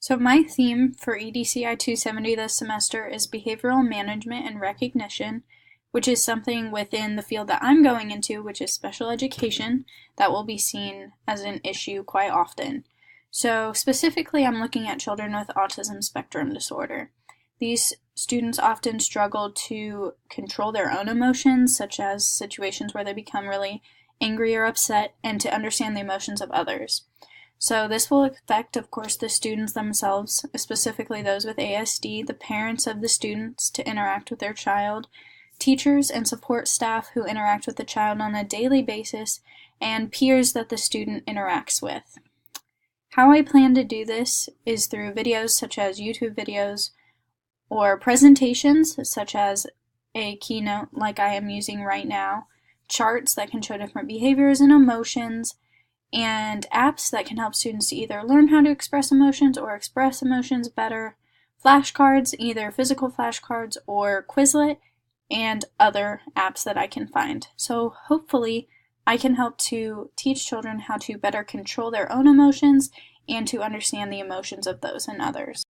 So my theme for EDCI 270 this semester is behavioral management and recognition, which is something within the field that I'm going into, which is special education, that will be seen as an issue quite often. So specifically, I'm looking at children with autism spectrum disorder. These students often struggle to control their own emotions, such as situations where they become really angry or upset, and to understand the emotions of others. So this will affect, of course, the students themselves, specifically those with ASD, the parents of the students to interact with their child, teachers and support staff who interact with the child on a daily basis, and peers that the student interacts with. How I plan to do this is through videos such as YouTube videos or presentations such as a keynote like I am using right now, charts that can show different behaviors and emotions, and apps that can help students to either learn how to express emotions or express emotions better, flashcards, either physical flashcards or Quizlet, and other apps that I can find. So hopefully I can help to teach children how to better control their own emotions and to understand the emotions of those and others.